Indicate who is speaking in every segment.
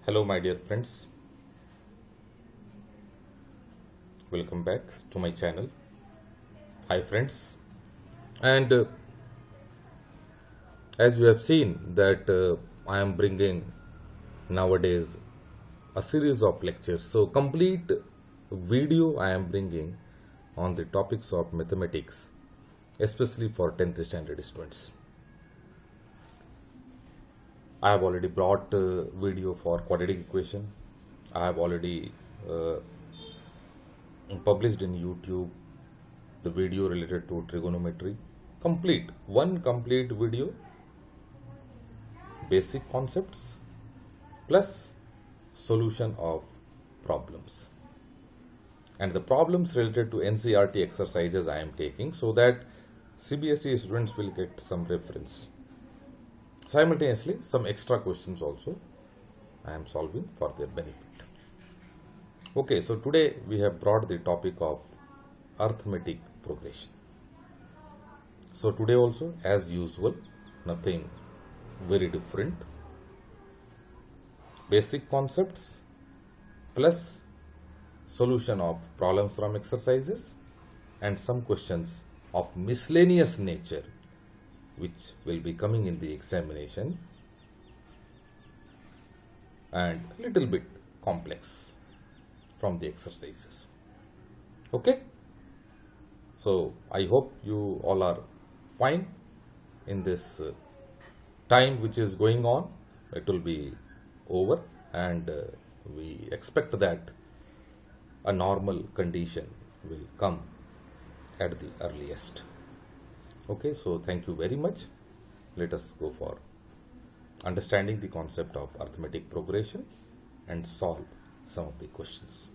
Speaker 1: Hello, my dear friends. Welcome back to my channel. Hi, friends. And as you have seen that I am bringing nowadays a series of lectures. So, complete video I am bringing on the topics of mathematics, especially for 10th standard students. I have already brought video for quadratic equation. I have already published in YouTube the video related to trigonometry. One complete video, basic concepts plus solution of problems. And the problems related to NCERT exercises I am taking so that CBSE students will get some reference. Simultaneously, some extra questions also I am solving for their benefit. Okay, so today we have brought the topic of arithmetic progression. So today also, as usual, nothing very different. Basic concepts plus solution of problems from exercises and some questions of miscellaneous nature which will be coming in the examination and little bit complex from the exercises. Okay, so I hope you all are fine in this time which is going on. It will be over and we expect that a normal condition will come at the earliest. Okay, so thank you very much. Let us go for understanding the concept of arithmetic progression and solve some of the questions.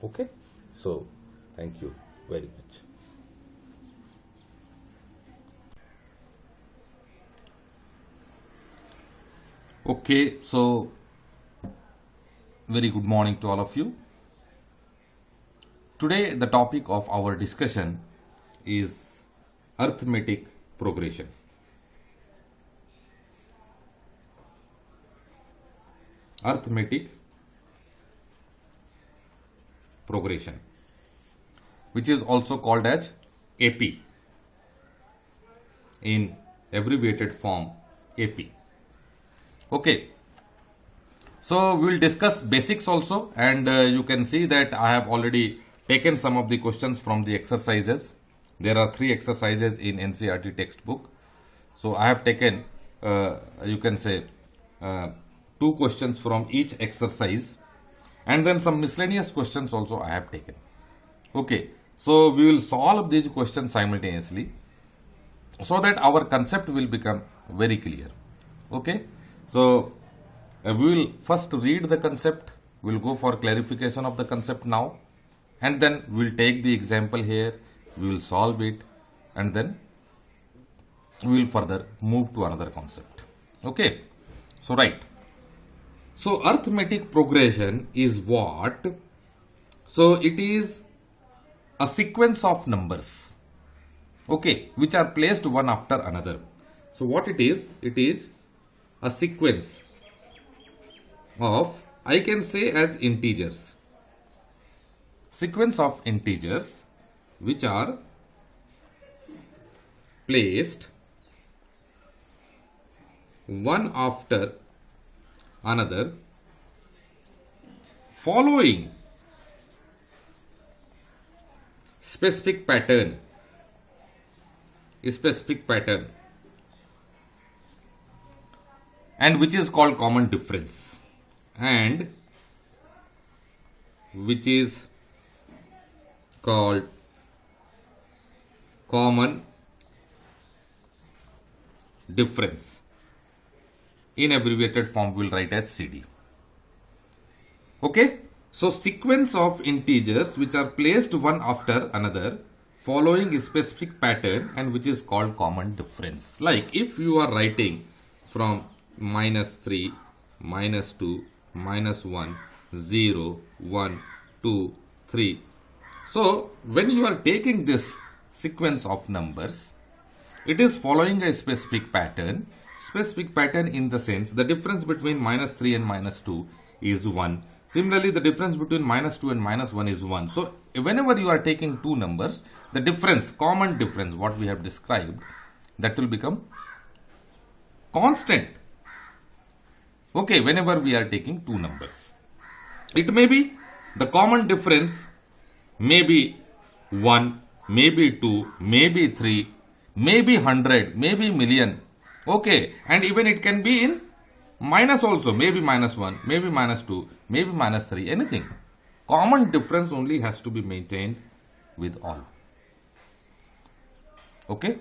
Speaker 1: Okay, so thank you very much. Okay, so very good morning to all of you. Today the topic of our discussion is arithmetic progression. Arithmetic progression, which is also called as AP, in abbreviated form AP. Okay, so we will discuss basics also, and you can see that I have already taken some of the questions from the exercises. There are 3 exercises in NCERT textbook. So I have taken, you can say, 2 questions from each exercise, and then some miscellaneous questions also I have taken. Okay, so we will solve these questions simultaneously so that our concept will become very clear. Okay, so we will first read the concept. We will go for clarification of the concept now, and then we will take the example here. We will solve it, and then we will further move to another concept. Okay, so right. So arithmetic progression is what? So it is a sequence of numbers, okay, which are placed one after another. So what it is a sequence of, I can say, as integers. Sequence of integers which are placed one after another following specific pattern, and which is called common difference, and which is called common difference. In abbreviated form we will write as CD. Okay, so sequence of integers which are placed one after another following a specific pattern and which is called common difference. Like if you are writing from -3, -2, -1, 0, 1, 2, 3. So when you are taking this sequence of numbers, it is following a specific pattern in the sense the difference between -3 and -2 is 1. Similarly, the difference between minus 2 and minus 1 is 1. So, whenever you are taking two numbers, the difference, common difference, what we have described, that will become constant. Okay, whenever we are taking two numbers. It may be, the common difference may be 1, maybe 2, maybe 3, maybe 100, maybe million. Okay, and even it can be in minus also, maybe minus 1, maybe minus 2, maybe minus 3, anything. Common difference only has to be maintained with all. Okay,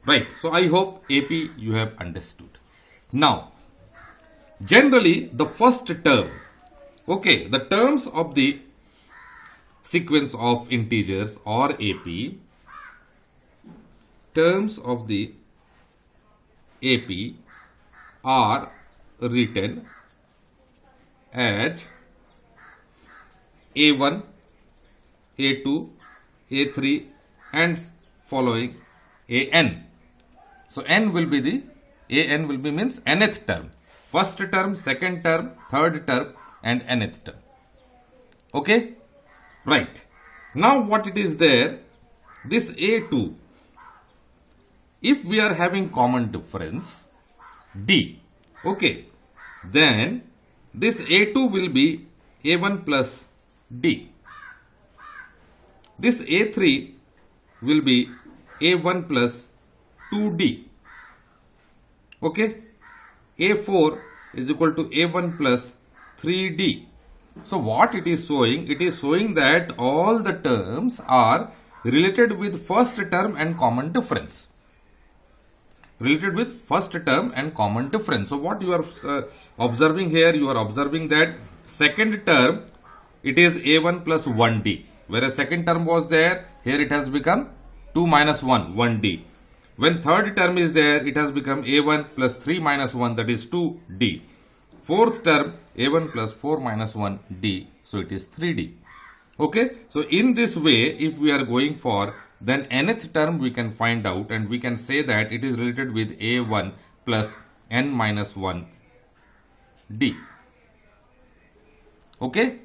Speaker 1: right. So I hope AP you have understood. Now, generally the first term, okay, the terms of the sequence of integers or AP, terms of the AP are written as A1, A2, A3 and following AN. So N will be the, AN will be means nth term. First term, second term, third term and nth term. Okay? Right. Now what it is there, this A2, if we are having common difference D, okay, then this A2 will be A1 plus D. This A3 will be A1 plus 2D. Okay, A4 is equal to A1 plus 3D. So what it is showing? It is showing that all the terms are related with first term and common difference. Related with first term and common difference. So what you are observing here, you are observing that second term, it is A1 plus 1D. Whereas second term was there, here it has become 2 minus 1, 1D. When third term is there, it has become A1 plus 3 minus 1, that is 2D. Fourth term, A1 plus 4 minus 1D, so it is 3D. Okay, so in this way, if we are going for, then nth term we can find out and we can say that it is related with A1 plus n minus 1 D. Okay,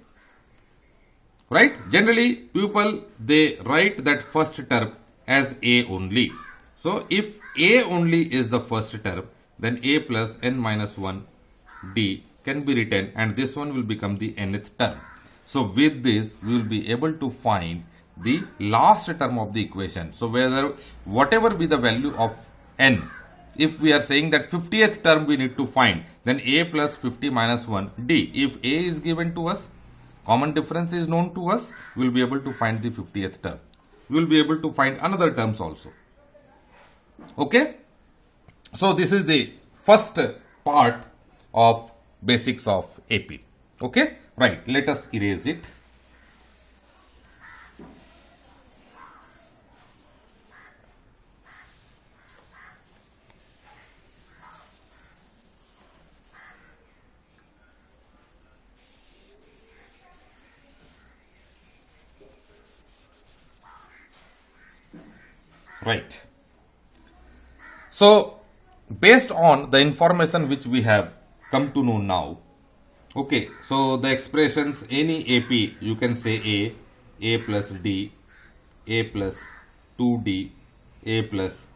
Speaker 1: right? Generally, people, they write that first term as A only. So, if A only is the first term, then A plus n minus 1 D can be written and this one will become the nth term. So, with this, we will be able to find the last term of the equation. So, whatever be the value of n, if we are saying that 50th term we need to find, then A plus 50 minus 1 D. If A is given to us, common difference is known to us, we will be able to find the 50th term. We will be able to find another terms also. Okay. So, this is the first part of basics of AP. Okay. Right. Let us erase it. Right. So, based on the information which we have come to know now, okay, so the expressions, any AP, you can say A plus D, A plus 2D, A plus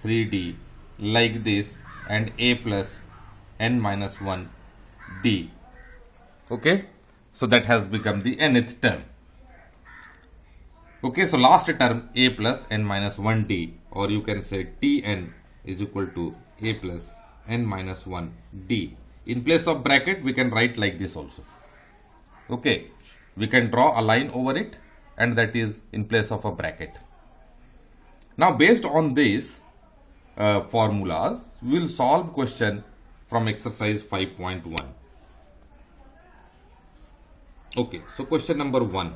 Speaker 1: 3D, like this, and A plus n minus 1 D. Okay, so that has become the nth term. Okay, so last term A plus n minus 1 D, or you can say Tn is equal to A plus n minus 1 D. In place of bracket, we can write like this also. Okay, we can draw a line over it and that is in place of a bracket. Now, based on these formulas, we will solve question from exercise 5.1. Okay, so question number 1.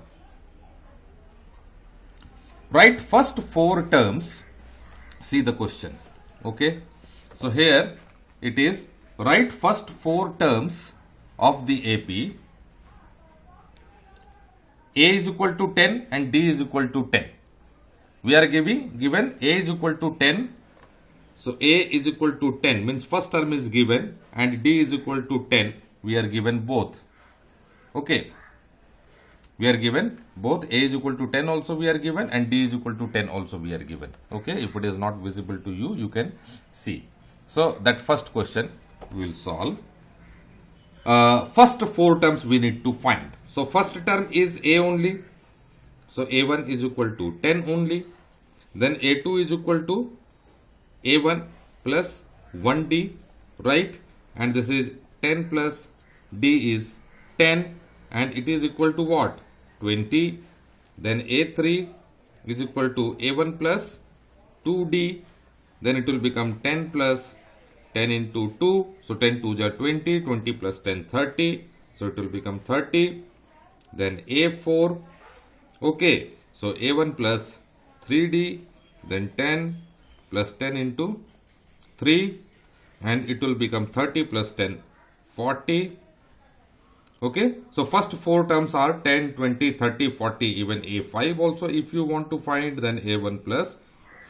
Speaker 1: Write first 4 terms. See the question. Okay, so here it is, write first 4 terms of the AP. A is equal to 10 and D is equal to 10. We are given A is equal to 10. So A is equal to 10 means first term is given and D is equal to 10 we are given both. Okay. We are given both A is equal to 10 also we are given, and D is equal to 10 also we are given. Okay. If it is not visible to you, you can see. So that first question we will solve. First four terms we need to find. So first term is A only. So A1 is equal to 10 only. Then A2 is equal to A1 plus 1D, right? And this is 10 plus D is 10, and it is equal to what? 20. Then A3 is equal to A1 plus 2D. Then it will become 10 plus 10 into 2. So 10 2s are 20. 20 plus 10, 30. So it will become 30. Then A4. Okay. So A1 plus 3D. Then 10 plus 10 into 3. And it will become 30 plus 10, 40. Okay. So first four terms are 10, 20, 30, 40. Even A5 also if you want to find, then A1 plus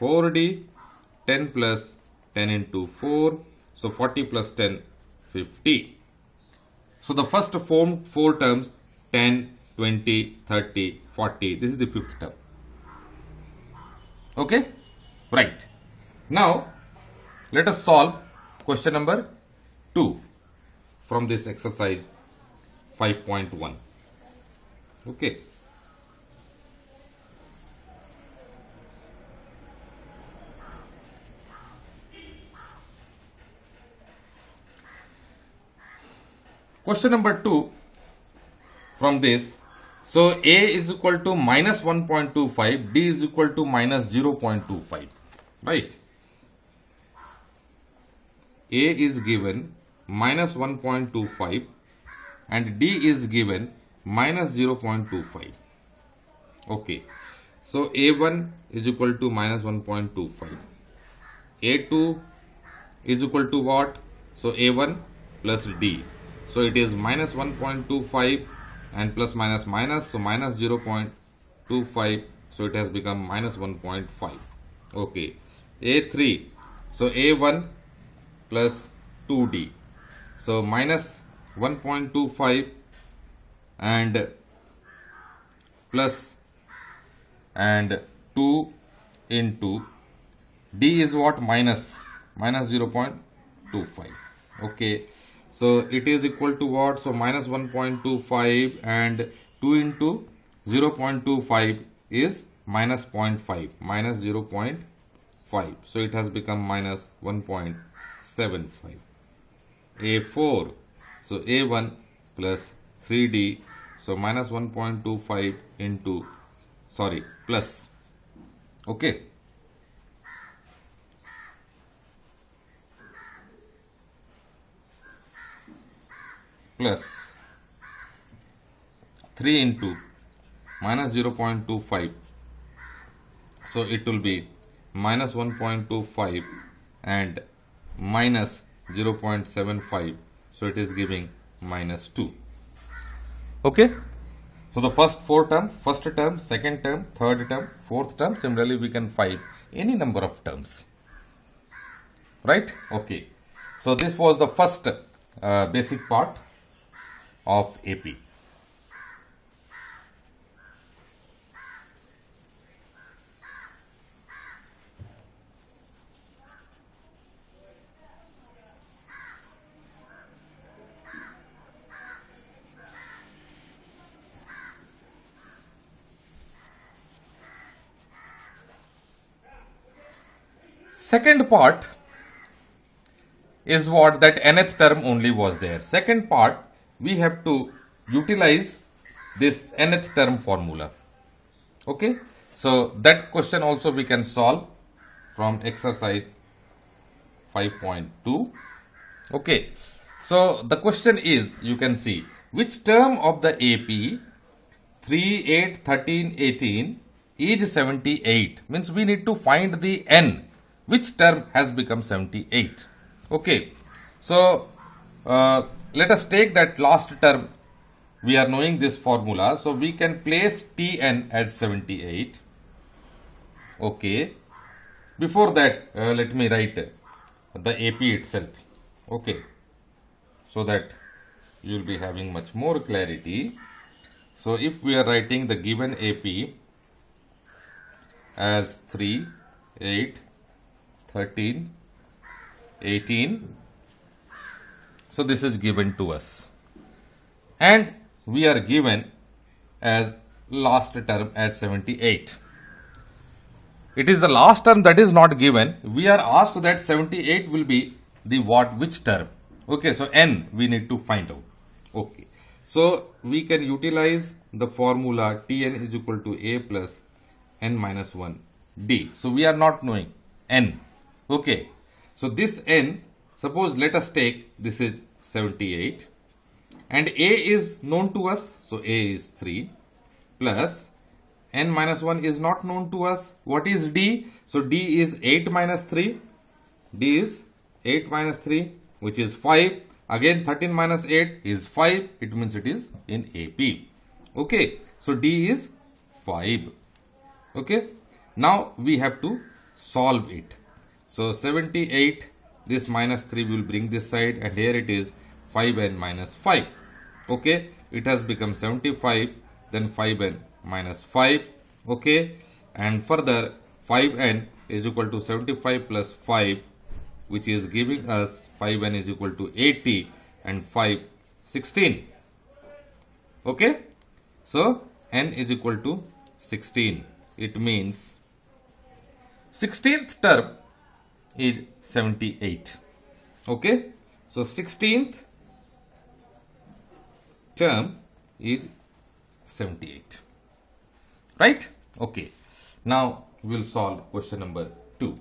Speaker 1: 4D. 10 plus 10 into 4. So 40 plus 10, 50. So the first four terms 10, 20, 30, 40. This is the fifth term. Okay. Right. Now let us solve question number 2 from this exercise 5.1. Okay. Question number 2 from this. So A is equal to minus 1.25, D is equal to minus 0.25, right? A is given minus 1.25 and D is given minus 0.25. Okay. So A1 is equal to minus 1.25. A2 is equal to what? So A1 plus D. So it is minus 1.25 and plus minus minus. So minus 0.25. So it has become minus 1.5. Okay. A3. So A1 plus 2D. So minus 1.25 and plus and 2 into D is what? Minus 0.25. Okay. So it is equal to what? So minus 1.25 and 2 into 0.25 is minus 0.5, minus 0.5. So it has become minus 1.75. A4. So A1 plus 3D. So minus 1.25 into, sorry, plus. Okay. Plus 3 into minus 0.25. So it will be minus 1.25 and minus 0.75. So it is giving minus 2. Okay. So the first four terms, first term, second term, third term, fourth term. Similarly, we can find any number of terms. Right? Okay. So this was the first basic part of AP. Second part is what? That nth term only was there. Second part, we have to utilize this nth term formula. Okay. So that question also we can solve from exercise 5.2. Okay. So the question is, you can see, which term of the AP 3, 8, 13, 18 is 78? Means we need to find the n. Which term has become 78? Okay. So let us take that last term. We are knowing this formula. So we can place Tn as 78. Okay. Before that, let me write the AP itself. Okay. So that you will be having much more clarity. So if we are writing the given AP as 3, 8, 13, 18, so this is given to us. And we are given as last term as 78. It is the last term that is not given. We are asked that 78 will be the which term? Okay, so n we need to find out. Okay, so we can utilize the formula Tn is equal to a plus n minus 1 d. So we are not knowing n. Okay, so this n, suppose let us take this is 78 and a is known to us, so a is 3 plus n minus 1 is not known to us. What is d? So d is 8 minus 3. D is 8 minus 3, which is 5. Again 13 minus 8 is 5. It means it is in AP. Okay, so d is 5. Okay, now we have to solve it. So 78, this minus 3 will bring this side, and here it is 5n minus 5. Okay, it has become 75, then 5n minus 5. Okay, and further 5n is equal to 75 plus 5, which is giving us 5n is equal to 80 and 5 16. Okay, so n is equal to 16. It means 16th term is 78. Okay, so 16th term is 78. Right? Okay. Now we will solve question number 2.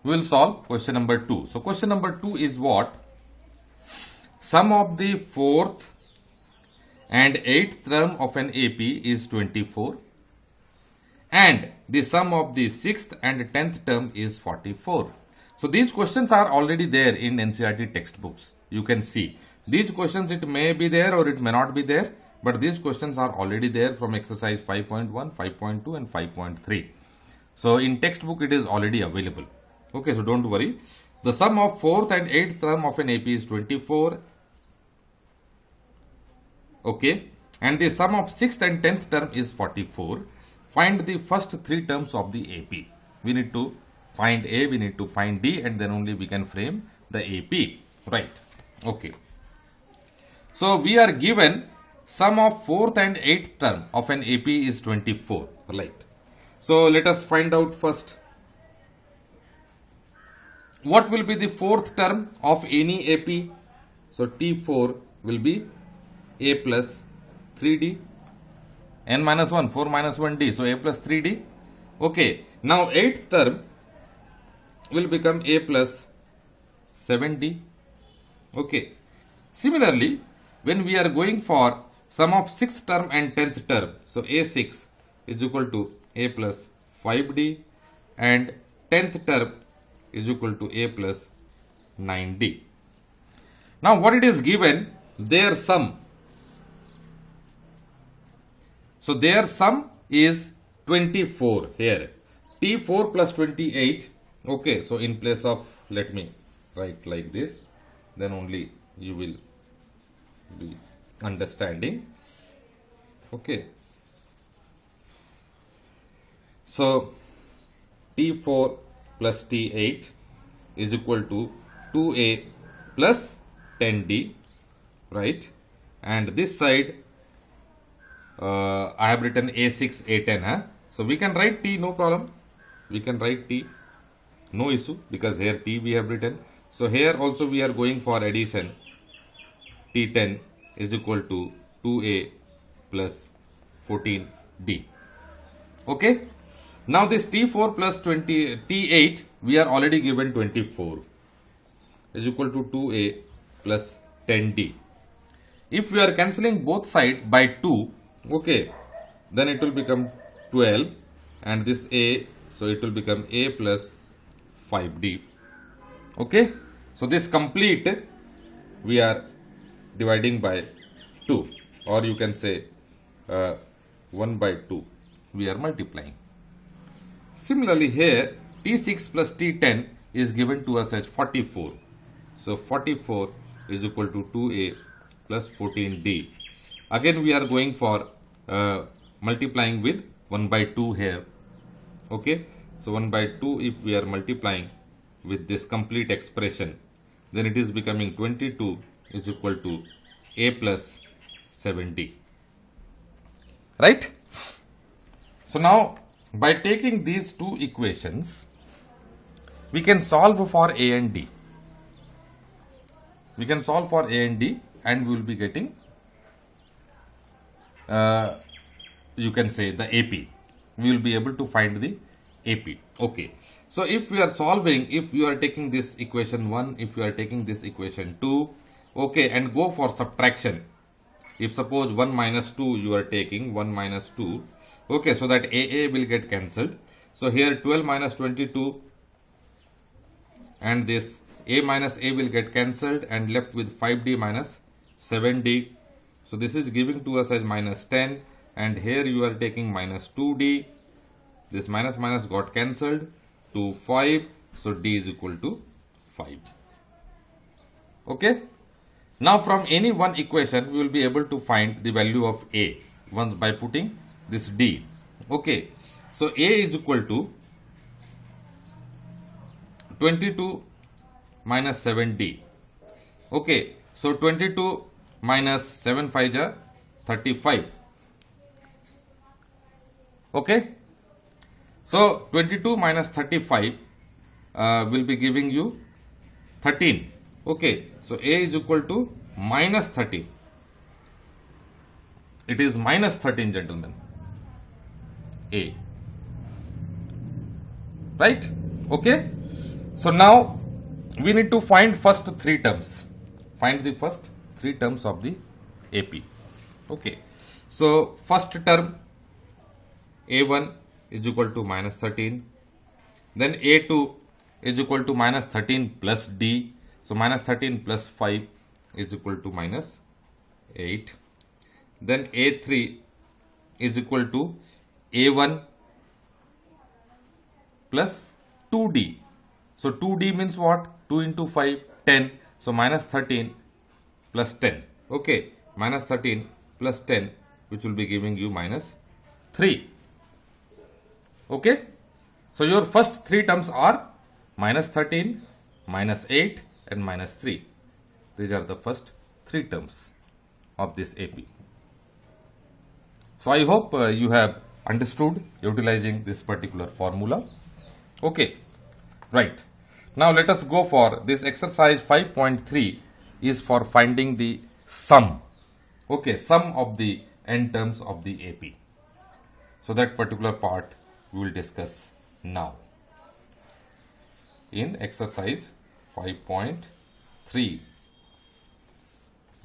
Speaker 1: We will solve question number 2. So question number 2 is what? Sum of the 4th and 8th term of an AP is 24 and the sum of the 6th and 10th term is 44. So these questions are already there in NCERT textbooks. You can see these questions, it may be there or it may not be there, but these questions are already there from exercise 5.1, 5.2 and 5.3. So in textbook it is already available. Okay, so don't worry. The sum of 4th and 8th term of an AP is 24. Okay, and the sum of 6th and 10th term is 44. Find the first 3 terms of the AP. We need to find A, we need to find D, and then only we can frame the AP. Right. Okay. So we are given sum of 4th and 8th term of an AP is 24. Right. So let us find out first. What will be the 4th term of any AP? So T4 will be A plus 3D, n minus 1, 4 minus 1D, so A plus 3D. Okay, now 8th term will become A plus 7D. Okay, similarly, when we are going for sum of 6th term and 10th term, so A6 is equal to A plus 5D and 10th term is equal to A plus 9D. Now what it is given? Their sum. So their sum is 24 here. T4 plus 28. Okay, so in place of, let me write like this, then only you will be understanding. Okay. So T4 plus T8 is equal to 2A plus 10D, right? And this side I have written A6, A10, huh? So we can write T, no problem. We can write T, no issue, because here T we have written. So here also we are going for addition. T10 is equal to 2A plus 14D. Okay. Now this T4 plus T8, we are already given 24 is equal to 2A plus 10D. If we are cancelling both sides by 2, okay, then it will become 12 and this A, so it will become A plus 5D. Okay, So this complete we are dividing by 2, or you can say 1 by 2 we are multiplying. Similarly here T6 plus T10 is given to us as 44. So 44 is equal to 2A plus 14D. Again we are going for multiplying with 1 by 2 here. Okay, so 1 by 2 if we are multiplying with this complete expression, then it is becoming 22 is equal to A plus 7D. Right? So now by taking these two equations, we can solve for A and D. We can solve for A and D and we will be getting you can say the AP. We will be able to find the AP. Okay. So if we are solving, if you are taking this equation 1, if you are taking this equation 2, okay, and go for subtraction. If suppose 1 minus 2 you are taking 1 minus 2, okay, so that AA will get cancelled. So here 12 minus 22 and this A minus A will get cancelled and left with 5D minus 7D. So this is giving to us as minus 10, and here you are taking minus 2D. This minus minus got cancelled to 5. So D is equal to 5. Okay. Now from any one equation we will be able to find the value of A once by putting this D. Okay. So A is equal to 22 minus 7D. Okay. So 22 minus 7 5 ja 35. Okay. So 22 minus 35 will be giving you 13. Okay. So A is equal to minus 13. It is minus 13, gentlemen. A. Right? Okay. So now we need to find first 3 terms. Find the first 3 terms of the AP. Okay. So first term A1 is equal to minus 13. Then A2 is equal to minus 13 plus D. So minus 13 plus 5 is equal to minus 8. Then A3 is equal to A1 plus 2D. So 2D means what? 2 into 5, 10. So minus 13 plus 10. Okay, minus 13 plus 10, which will be giving you minus 3. Okay, so your first 3 terms are minus 13, minus 8 and minus 3. These are the first 3 terms of this AP. So I hope you have understood utilizing this particular formula. Okay, right. Now let us go for this exercise 5.3 is for finding the sum. Okay, sum of the n terms of the AP. So that particular part we will discuss now in exercise 5.3.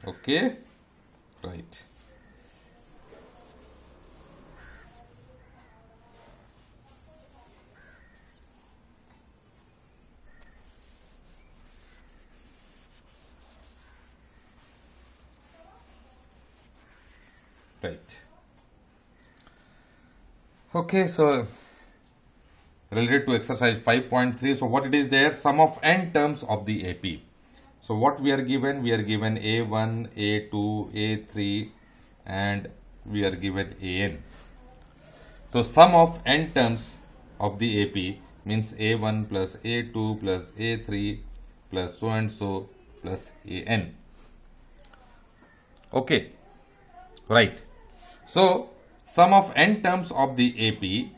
Speaker 1: Okay, right. Right. Okay, so related to exercise 5.3, so what it is there? Sum of n terms of the AP. So what we are given? We are given A1, A2, A3 and we are given AN. So sum of n terms of the AP means A1 plus A2 plus A3 plus so and so plus AN. Okay, right. So sum of n terms of the AP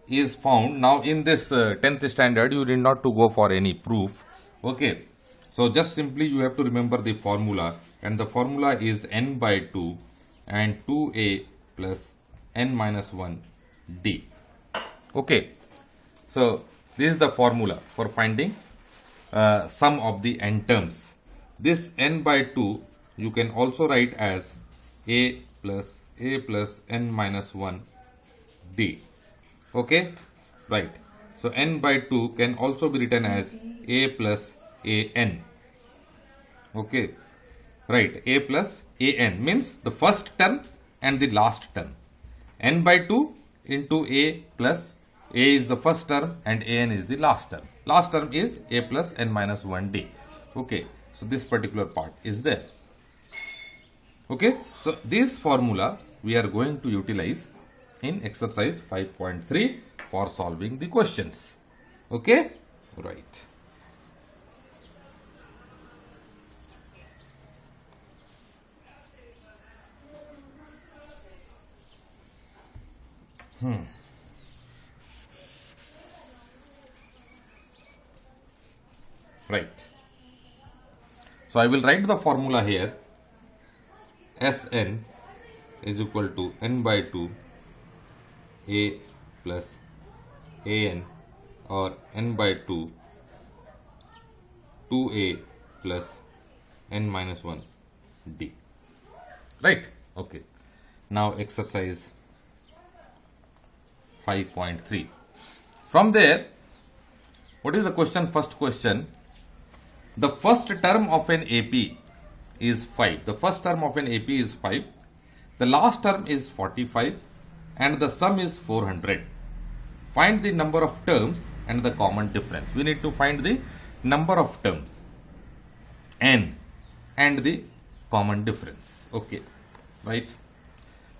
Speaker 1: is found. Now in this 10th standard you need not to go for any proof. Okay, so just simply you have to remember the formula, and the formula is n by 2 and 2a plus n minus 1 d. Okay, so this is the formula for finding sum of the n terms. This n by 2 you can also write as a plus n minus 1 d. Okay, right. So n by 2 can also be written as a plus an. Okay, right, a plus an means the first term and the last term. N by 2 into a plus a is the first term and an is the last term. Last term is a plus n minus 1d. Okay, so this particular part is there. Okay, so this formula we are going to utilize in exercise 5.3 for solving the questions. Okay, right. Right. So I will write the formula here. Sn is equal to n by 2 a plus an, or n by 2 2a plus n minus 1 d. Right. Okay. Now exercise 5.3. From there, what is the question? First question. The first term of an AP is 5. The first term of an AP is 5. The last term is 45 and the sum is 400. Find the number of terms and the common difference. We need to find the number of terms n and the common difference. Okay, right.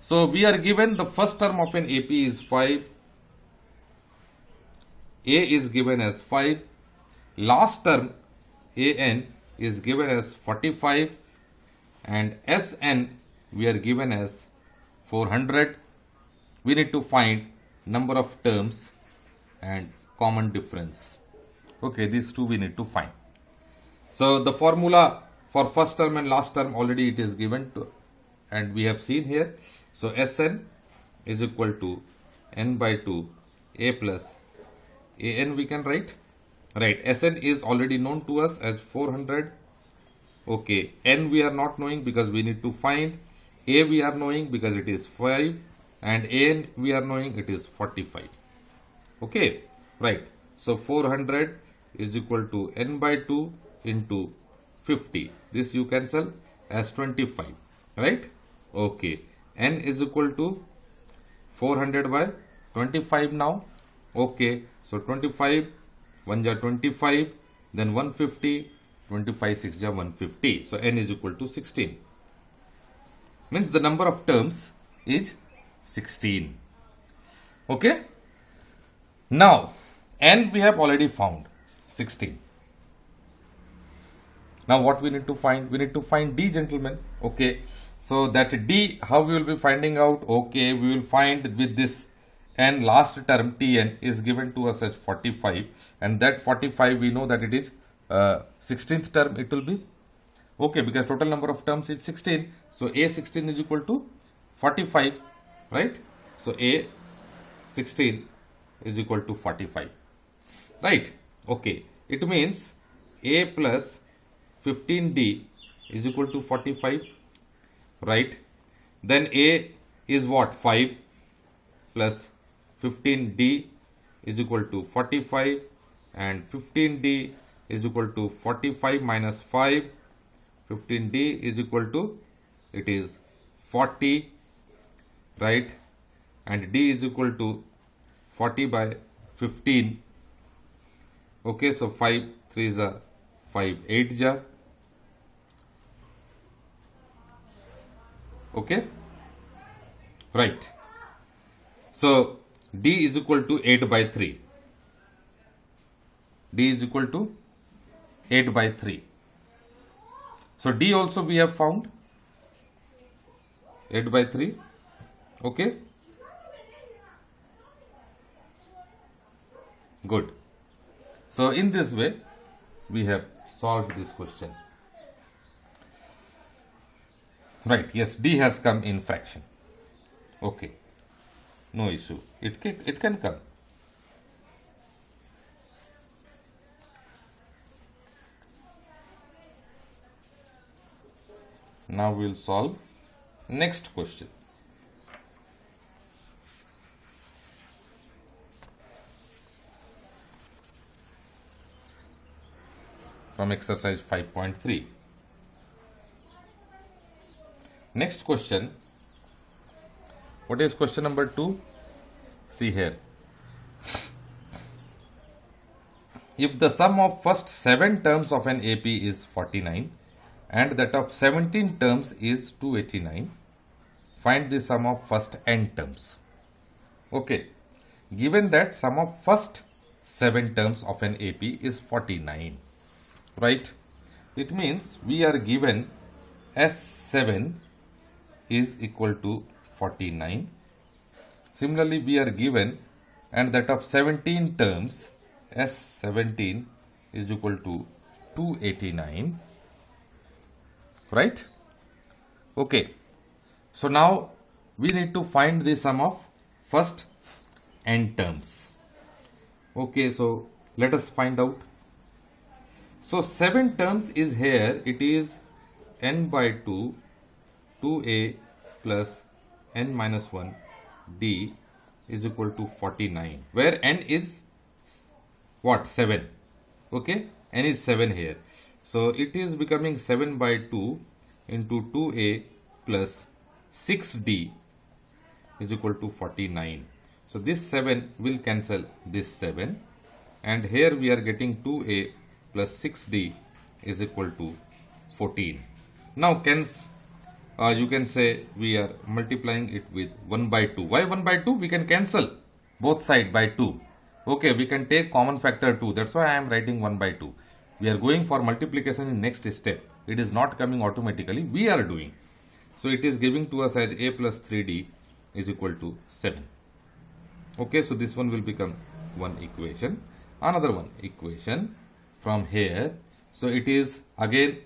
Speaker 1: So we are given the first term of an AP is 5. A is given as 5. Last term an is given as 45 and Sn we are given as 400. We need to find number of terms and common difference. Okay, these two we need to find. So the formula for first term and last term already it is given to, and we have seen here. So Sn is equal to n by 2 a plus an we can write. Right, Sn is already known to us as 400. Okay, n we are not knowing because we need to find. A we are knowing because it is 5 and an we are knowing it is 45. Okay, right. So 400 is equal to n by 2 into 50. This you cancel as 25, right? Okay, n is equal to 400 by 25 now. Okay, so 25 1 ja 25, then 150, 25 6 ja 150. So n is equal to 16. Means the number of terms is 16. Okay. Now n we have already found 16. Now what we need to find? We need to find d, gentlemen. Okay. So that d, how we will be finding out? Okay, we will find with this n last term Tn is given to us as 45, and that 45 we know that it is 16th term it will be. Okay, because total number of terms is 16. So A16 is equal to 45, right? So A16 is equal to 45, right? Okay, it means A plus 15D is equal to 45, right? Then A is what? 5 plus 15D is equal to 45, and 15D is equal to 45 minus 5. 15D is equal to, it is 40, right? And D is equal to 40 by 15. Okay, so 5 3s are 5 8s are. Okay, right. So D is equal to 8 by 3. D is equal to 8 by 3. So D also we have found 8 by 3. Okay, good. So in this way we have solved this question. Right, yes, D has come in fraction. Okay, no issue. It can come. Now we will solve next question. From exercise 5.3. Next question. What is question number 2? See here. If the sum of first 7 terms of an AP is 49 and that of 17 terms is 289, find the sum of first n terms. Okay. Given that sum of first 7 terms of an AP is 49, right? It means we are given S7 is equal to 49. Similarly, we are given and that of 17 terms S17 is equal to 289, right? Okay. So now we need to find the sum of first n terms. Okay, so let us find out. So 7 terms is here, it is n by 2, 2a plus n minus 1 d is equal to 49, where n is what? 7. Okay, n is 7 here. So it is becoming 7 by 2 into 2a plus 6d is equal to 49. So this 7 will cancel this 7, and here we are getting 2a plus 6d is equal to 14. Now you can say we are multiplying it with 1 by 2. Why 1 by 2? We can cancel both sides by 2. Okay, we can take common factor 2. That's why I am writing 1 by 2. We are going for multiplication in next step. It is not coming automatically. We are doing. So it is giving to us as a plus 3d is equal to 7. Okay, so this one will become one equation. Another one equation from here. So it is again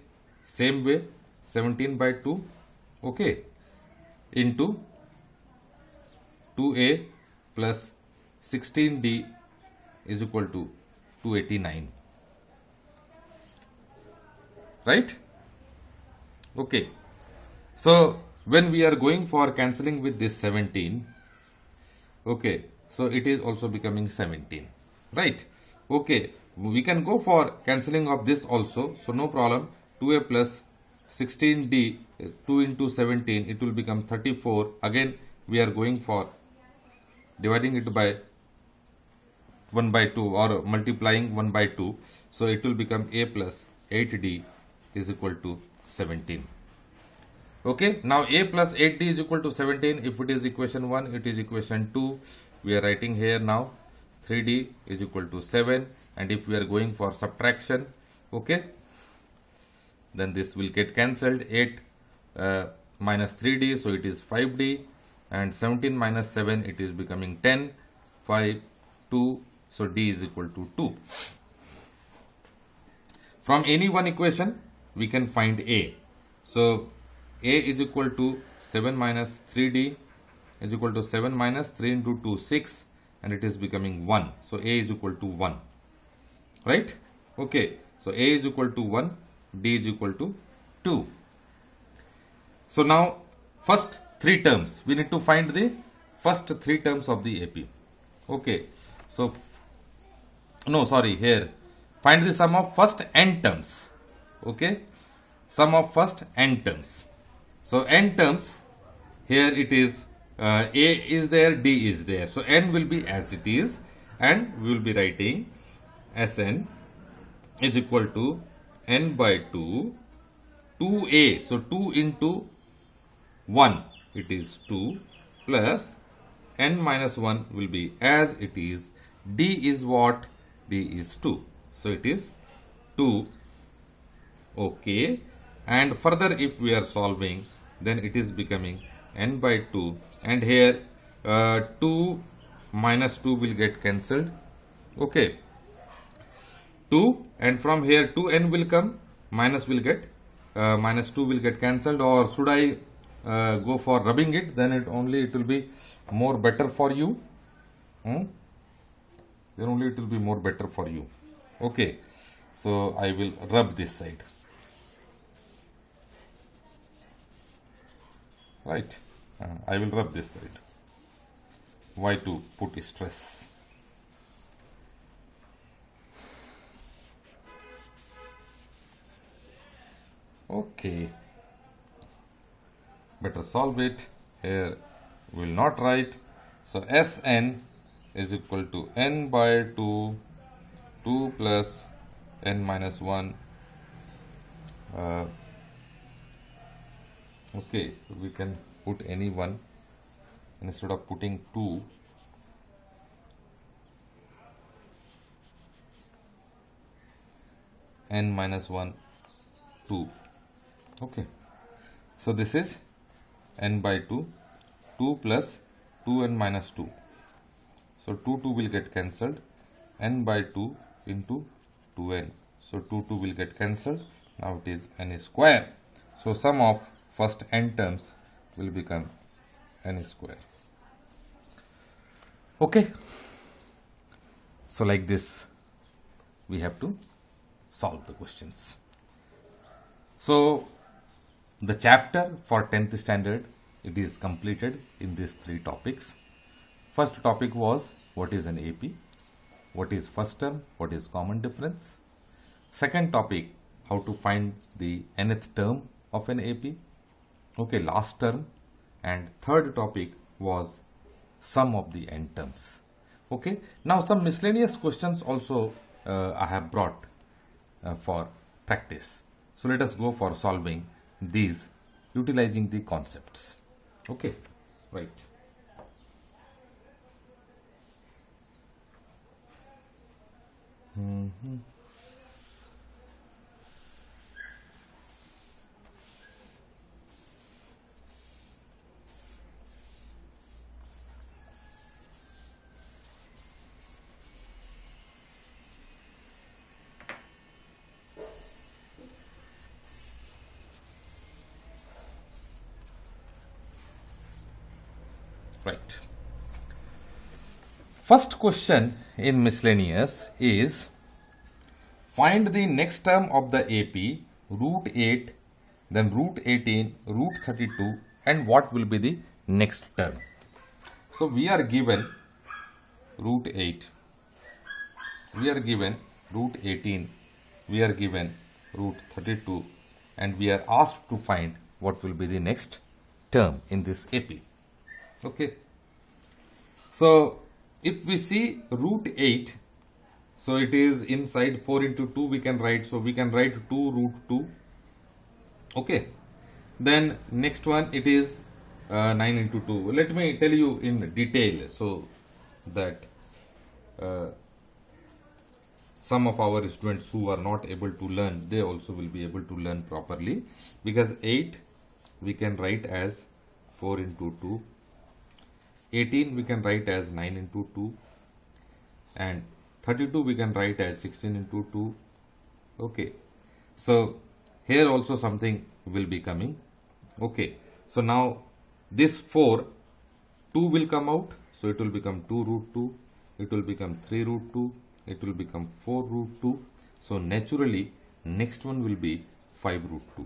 Speaker 1: same way, 17 by 2. Okay, into 2a plus 16d is equal to 289, right? Okay, so when we are going for cancelling with this 17, okay, so it is also becoming 17, right? Okay, we can go for cancelling of this also, so no problem. 2a plus 16d, 2 into 17, it will become 34. Again we are going for dividing it by 1 by 2 or multiplying 1 by 2. So it will become a plus 8d is equal to 17. Okay, now a plus 8d is equal to 17. If it is equation 1, it is equation 2. We are writing here now 3d is equal to 7. And if we are going for subtraction, okay, then this will get cancelled. 8 minus 3d, so it is 5d, and 17 minus 7, it is becoming 10, 5, 2, so d is equal to 2. From any one equation, we can find a. So a is equal to 7 minus 3d is equal to 7 minus 3 into 2, 6, and it is becoming 1. So a is equal to 1, right? Okay, so a is equal to 1, d is equal to 2. So now first 3 terms, we need to find the first 3 terms of the AP. Okay, so no, sorry, here find the sum of first n terms. Okay, sum of first n terms. So n terms, here it is a is there, d is there. So n will be as it is, and we will be writing Sn is equal to n by 2, 2a. So 2 into 1, it is 2, plus n minus 1 will be as it is. D is what? D is 2. So it is 2. Okay. And further if we are solving, then it is becoming n by 2. And here 2 minus 2 will get cancelled. Okay. 2, and from here 2n will come, minus will get, minus 2 will get cancelled. Or should I go for rubbing it? Then it will be more better for you. Then only it will be more better for you. Okay, so I will rub this side, right? I will rub this side. Why to put stress? Okay, better solve it. Here we will not write. So Sn is equal to n by 2, 2 plus n minus 1. Okay, we can put any one instead of putting 2. N minus 1, 2. Okay, so this is n by 2, 2 plus 2n minus 2. So 2 will get cancelled, n by 2 into 2n. So 2 will get cancelled. Now it is n square. So sum of first n terms will become n square. Okay. So like this we have to solve the questions. So the chapter for 10th standard, it is completed in these 3 topics. First topic was what is an AP, what is first term, what is common difference. Second topic, how to find the nth term of an AP. Okay, last term. And third topic was sum of the n terms. Okay, now some miscellaneous questions also I have brought for practice. So let us go for solving these utilizing the concepts. Okay, right. Right. First question in miscellaneous is find the next term of the AP, root 8, then root 18, root 32, and what will be the next term. So we are given root 8, we are given root 18, we are given root 32, and we are asked to find what will be the next term in this AP. Okay, so if we see root 8, so it is inside 4 into 2 we can write, so we can write 2 root 2. Okay, then next one it is 9 into 2. Let me tell you in detail so that some of our students who are not able to learn, they also will be able to learn properly, because 8 we can write as 4 into 2. 18 we can write as 9 into 2, and 32 we can write as 16 into 2. Okay, so here also something will be coming. Okay, so now this 4, 2 will come out, so it will become 2 root 2, it will become 3 root 2, it will become 4 root 2. So naturally next one will be 5 root 2.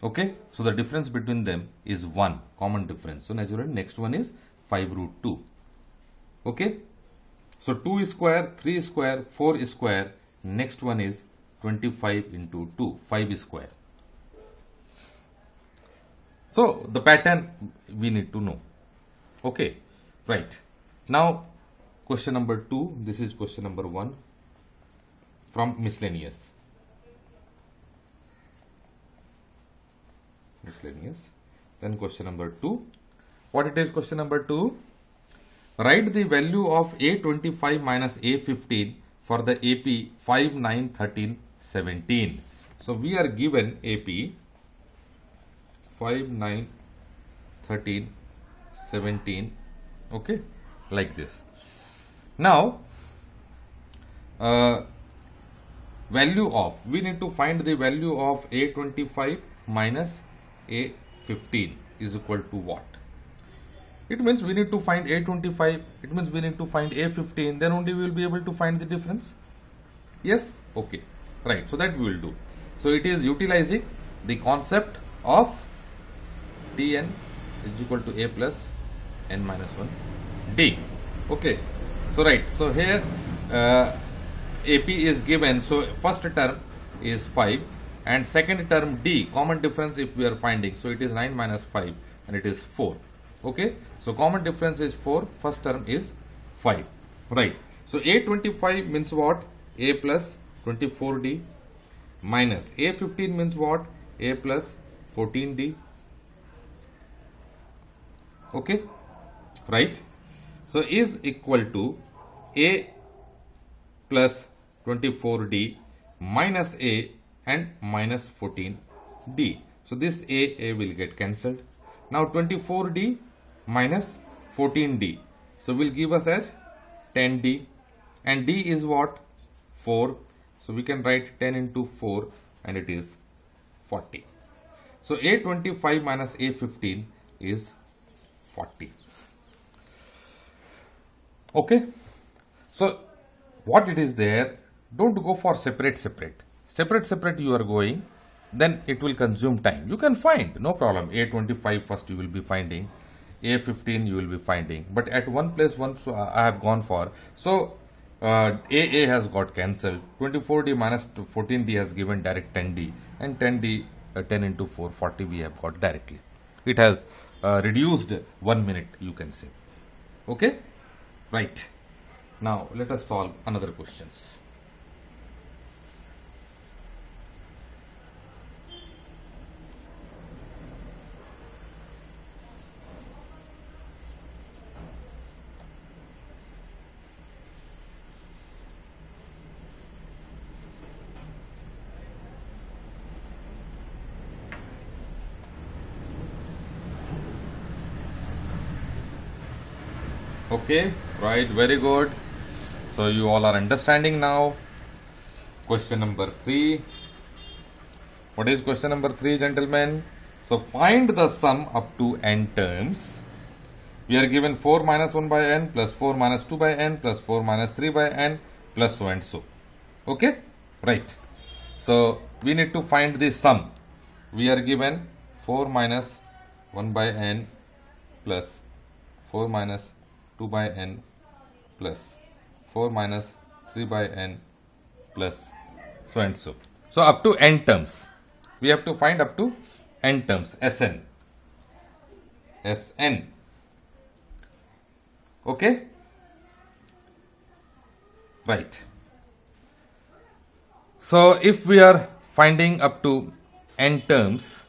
Speaker 1: Okay, so the difference between them is 1, common difference. So naturally next one is 5 root 2. Okay, so 2 square, 3 square, 4 square, next one is 25 into 2, 5 square. So the pattern we need to know. Okay, right. Now question number 2, this is question number 1 from miscellaneous. Then question number 2, what it is? Question number 2, write the value of A25 minus A15 for the AP 5, 9, 13, 17. So we are given AP 5, 9, 13, 17. Okay, like this. Now value of, we need to find the value of A25 minus A15 is equal to what? It means we need to find A25, it means we need to find A15, then only we will be able to find the difference. Yes? Okay, right. So that we will do. So it is utilizing the concept of Tn is equal to A plus n minus 1 D. Okay, so right. So here AP is given, so first term is 5, and second term D, common difference if we are finding, so it is 9 minus 5 and it is 4. Okay, so common difference is 4, first term is 5, right? So A25 means what? A plus 24D minus A15 means what? A plus 14D. Okay, right? So is equal to A plus 24D minus A and minus 14D. So this A will get cancelled. Now 24D minus 14D. So will give us as 10D, and D is what? 4. So we can write 10 into 4 and it is 40. So A25 minus A15 is 40. Okay. So what it is there, don't go for separate you are going, then it will consume time. You can find, no problem. A25 first you will be finding, A15 you will be finding, but at one place so I have gone for. So AA has got cancelled, 24D minus 14D has given direct 10D, and 10D 10 into 4 40 we have got directly. It has reduced 1 minute, you can say. Okay, right. Now let us solve another questions. Okay, right, very good. So you all are understanding now. Question number 3. What is question number 3, gentlemen? So find the sum up to n terms. We are given 4 minus 1 by n plus 4 minus 2 by n plus 4 minus 3 by n plus so and so. Okay, right. So we need to find the sum. We are given 4 minus 1 by n plus 4 minus 2 by n plus 4 minus 3 by n plus so and so. So up to n terms. We have to find up to n terms, Sn. Sn. Okay? Right. So if we are finding up to n terms,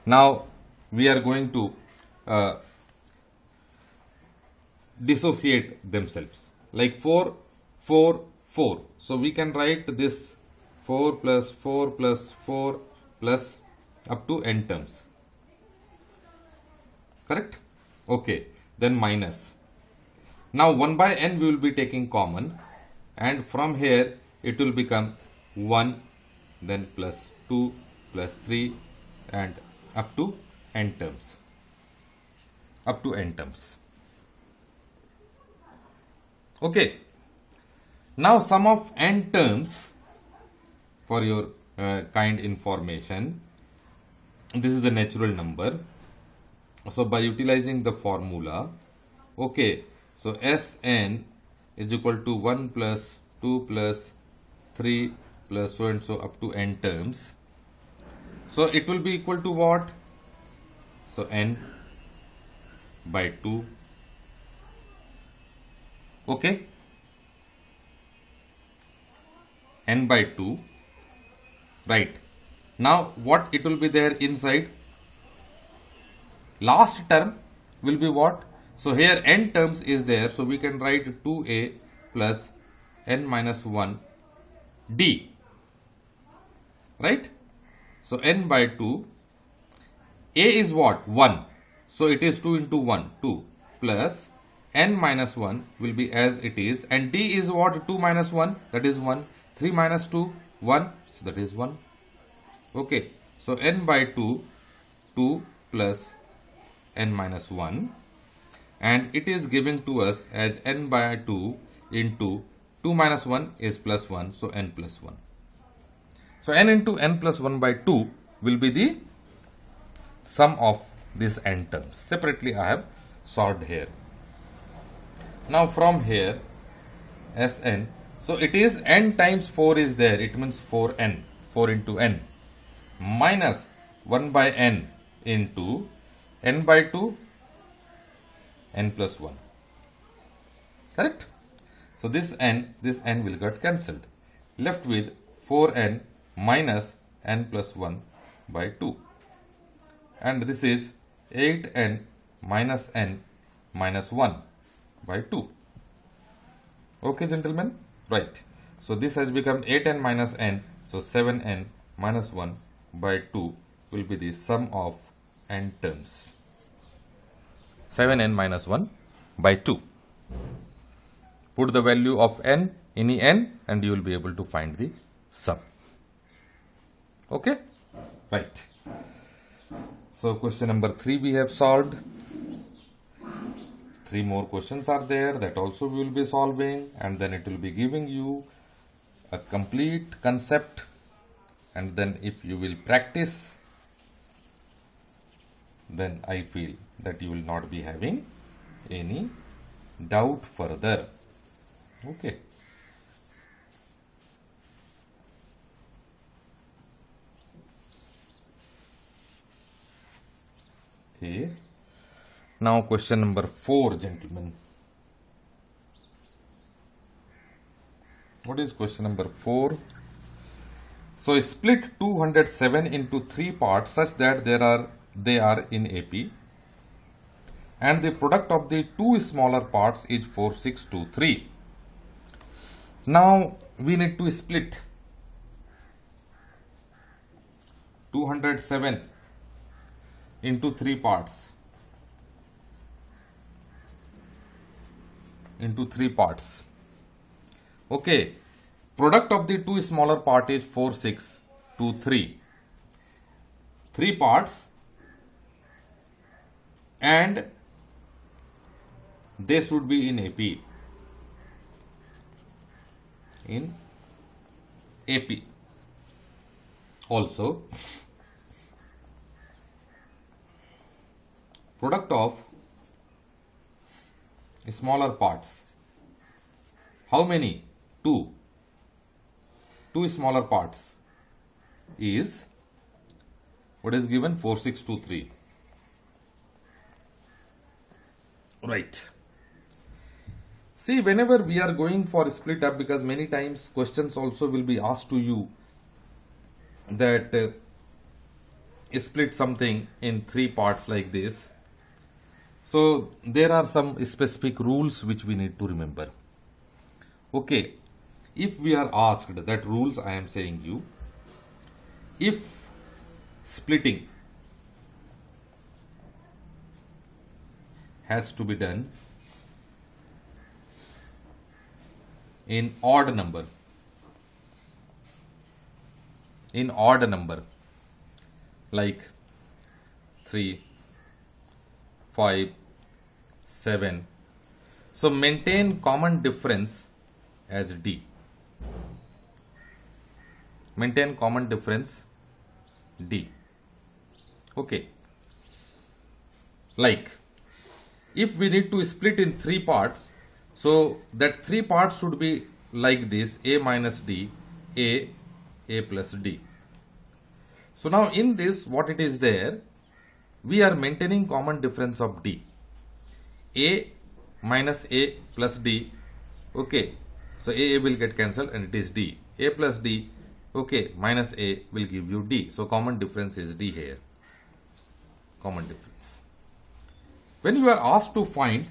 Speaker 1: now we are going to dissociate themselves, like 4, 4, 4. So we can write this 4 plus 4 plus 4 plus up to n terms. Correct? Okay. Then minus. Now 1 by n we will be taking common, and from here it will become 1, then plus 2 plus 3 and up to n terms. Up to n terms. Okay, now sum of n terms, for your kind information, this is the natural number. So by utilizing the formula, okay, so Sn is equal to 1 plus 2 plus 3 plus so and so up to n terms. So it will be equal to what? So n by 2. Okay, n by 2, right. Now what it will be there inside? Last term will be what? So here n terms is there, so we can write 2a plus n minus 1 d, right? So n by 2, a is what? 1, so it is 2 into 1, 2 plus n minus 1 will be as it is, and d is what? 2 minus 1, that is 1, 3 minus 2, 1, so that is 1. Okay, so n by 2, 2 plus n minus 1, and it is giving to us as n by 2 into 2 minus 1 is plus 1, so n plus 1. So n into n plus 1 by 2 will be the sum of these n terms. Separately I have solved here. Now from here Sn, so it is n times 4 is there, it means 4n. 4 into n minus 1 by n into n by 2 n plus 1. Correct? So this n will get cancelled. Left with 4n minus n plus 1 by 2. And this is 8n minus n minus 1 by 2. Okay, gentlemen? Right. So this has become 8n minus n. So 7n minus 1 by 2 will be the sum of n terms. 7n minus 1 by 2. Put the value of n, any n, and you will be able to find the sum. Okay? Right. So question number 3 we have solved. 3 more questions are there, that also we will be solving, and then it will be giving you a complete concept, and then if you will practice, then I feel that you will not be having any doubt further. Okay. Okay. Now question number 4, gentlemen. What is question number 4? So split 207 into 3 parts such that they are in AP, and the product of the 2 smaller parts is 4623. Now we need to split 207 into 3 parts. Okay. Product of the 2 smaller part is 4623. 3 parts, and they should be in AP. Also, product of smaller parts. How many? 2. 2 smaller parts is what is given? 4623. Right. See, whenever we are going for split up, because many times questions also will be asked to you that split something in 3 parts like this. So there are some specific rules which we need to remember. Okay, if we are asked that rules, I am saying you, if splitting has to be done in odd number, like 3, 5, 7. So maintain common difference as D. Maintain common difference D. Okay. Like, if we need to split in 3 parts, so that 3 parts should be like this: A minus D, A plus D. So now in this, what it is there, we are maintaining common difference of D. A minus A plus D. Okay. So A will get cancelled and it is D. A plus D, okay, minus A will give you D. So common difference is D here. Common difference. When you are asked to find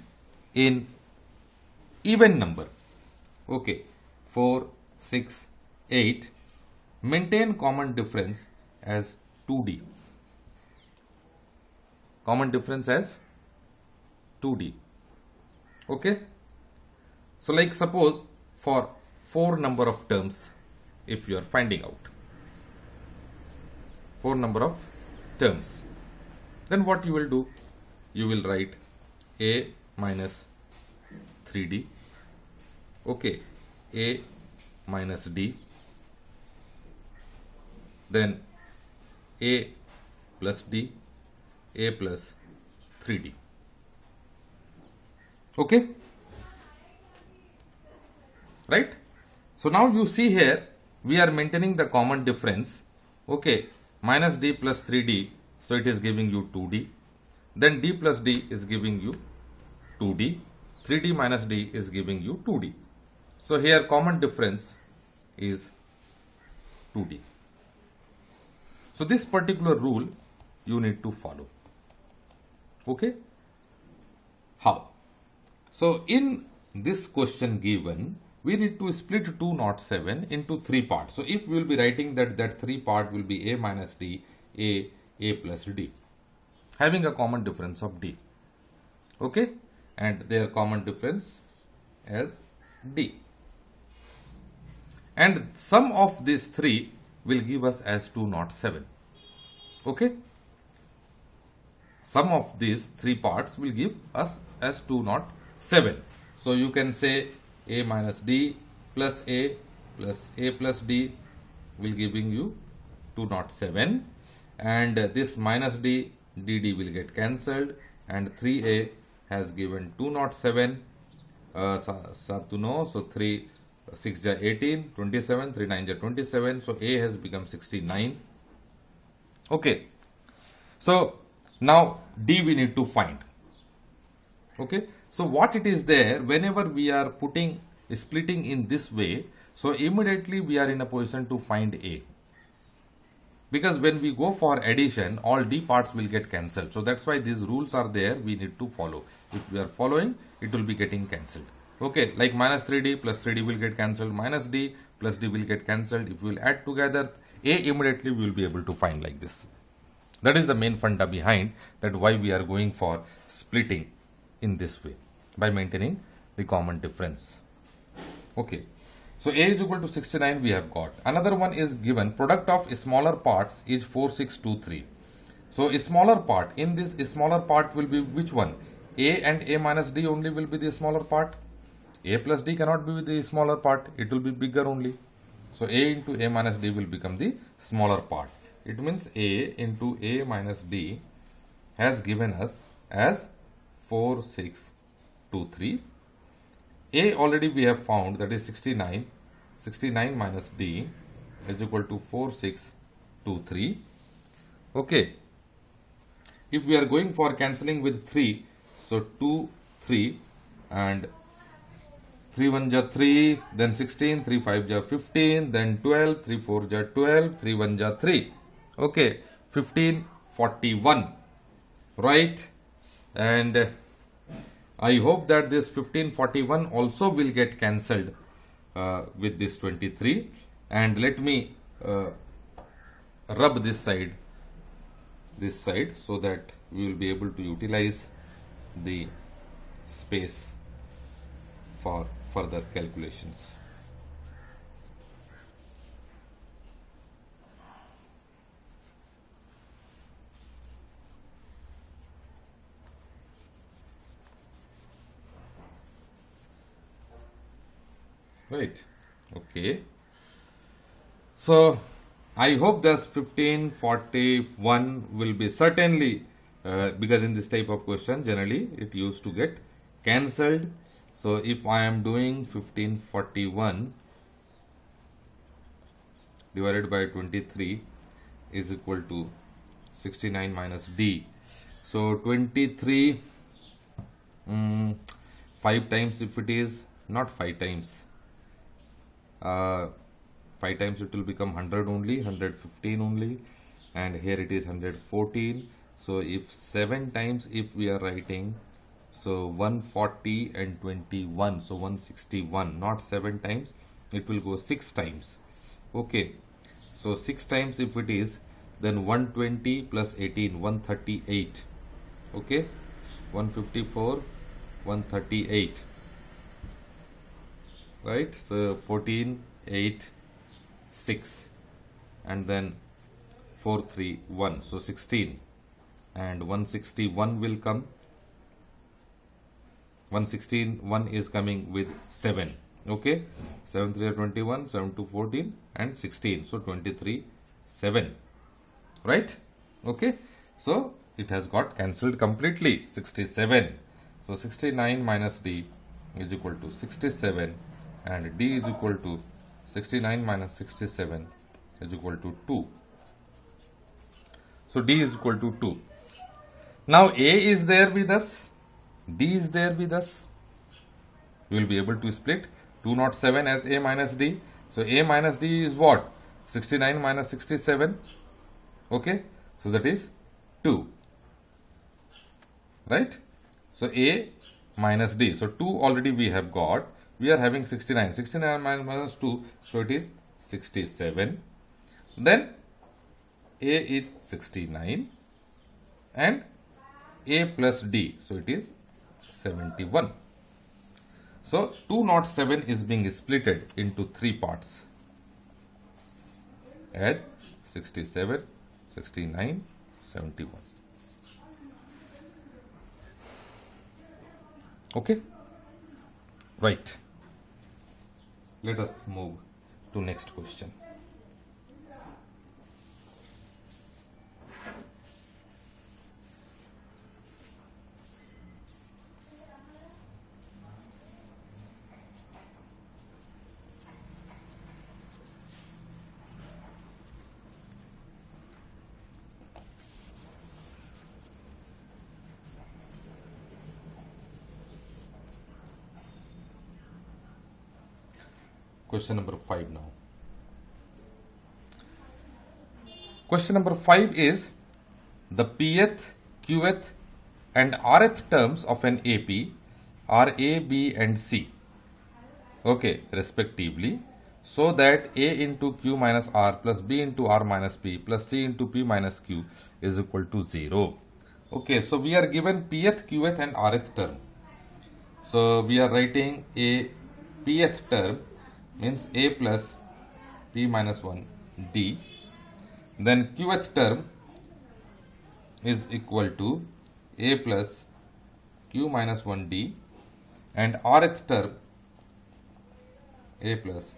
Speaker 1: in even number, okay, 4, 6, 8, maintain common difference as 2D. Common difference as 2D. Okay. So like suppose for 4 number of terms, if you are finding out 4 number of terms, then what you will do? You will write A minus 3D, okay, A minus D, then A plus D, A plus 3D. Okay, right? So now you see here we are maintaining the common difference. Okay, minus d plus 3d, so it is giving you 2d. Then d plus d is giving you 2d. 3d minus d is giving you 2d. So here common difference is 2d. So this particular rule you need to follow. Okay. How? So in this question given, we need to split 207 into 3 parts. So if we will be writing that 3 part will be a minus d, a plus d, having a common difference of d. Okay, and their common difference as d. And sum of these 3 will give us as 207. Okay, sum of these 3 parts will give us as 207. So you can say a minus d plus a plus d will giving you 207, and this minus d dd will get cancelled, and 3a has given 207. So 3 6 ja 18, 27, 3 9 ja 27. So a has become 69. Okay. So now d we need to find. Okay. So what it is there, whenever we are splitting in this way, so immediately we are in a position to find a. Because when we go for addition, all d parts will get cancelled. So that's why these rules are there, we need to follow. If we are following, it will be getting cancelled. Okay, like minus 3d plus 3d will get cancelled, minus d plus d will get cancelled. If we will add together a, immediately we will be able to find like this. That is the main funda behind that why we are going for splitting in this way by maintaining the common difference. Okay. So a is equal to 69 we have got. Another one is given, product of smaller parts is 4623. So a smaller part, in this smaller part will be which one? A and a minus d only will be the smaller part. A plus d cannot be the smaller part, it will be bigger only. So a into a minus d will become the smaller part. It means a into a minus d has given us as 4623. A already we have found, that is 69. 69 minus d is equal to 4623. Okay. If we are going for cancelling with 3, so 2, 3 and 3 1 ja 3, then 16, 3 5 ja 15, then 12, 3 4 ja 12, 3 1 ja 3. Okay, 1541, right? And I hope that this 1541 also will get cancelled with this 23. And let me rub this side, so that we will be able to utilize the space for further calculations. Right. Okay. So I hope this 1541 will be certainly, because in this type of question generally it used to get cancelled. So if I am doing 1541 divided by 23 is equal to 69 minus d. So 23 5 times, if it is not 5 times, 5 times it will become 100 only, 115 only, and here it is 114. So if 7 times, if we are writing, so 140 and 21, so 161, not 7 times, it will go 6 times. Okay, so 6 times if it is, then 120 plus 18, 138. Okay, 154, 138. Right, so 14, 8, 6, and then 4, 3, 1, so 16, and 161 will come. 161 is coming with 7. Okay, 7 3 are 21, 7 2 14, and 16, so 23 7. Right. Okay, so it has got cancelled completely. 67. So 69 minus d is equal to 67. And d is equal to 69 minus 67 is equal to 2. So D is equal to 2. Now A is there with us, D is there with us. We will be able to split 207 as A minus D. So A minus D is what? 69 minus 67. Okay. So that is 2. Right? So A minus D. So 2 already we have got. We are having 69. 69 minus 2. So it is 67. Then A is 69 and A plus D. So it is 71. So 207 is being splitted into 3 parts. Add 67, 69, 71. Okay? Right. Let us move to next question. Question number 5 now. Question number 5 is the pth, qth and rth terms of an AP are A, B and C, okay, respectively, so that A into Q minus R plus B into R minus P plus C into P minus Q is equal to 0. Okay, so we are given pth, qth and rth term. So we are writing a pth term means A plus P minus 1 D. Then qth term is equal to A plus Q minus 1 D and rth term A plus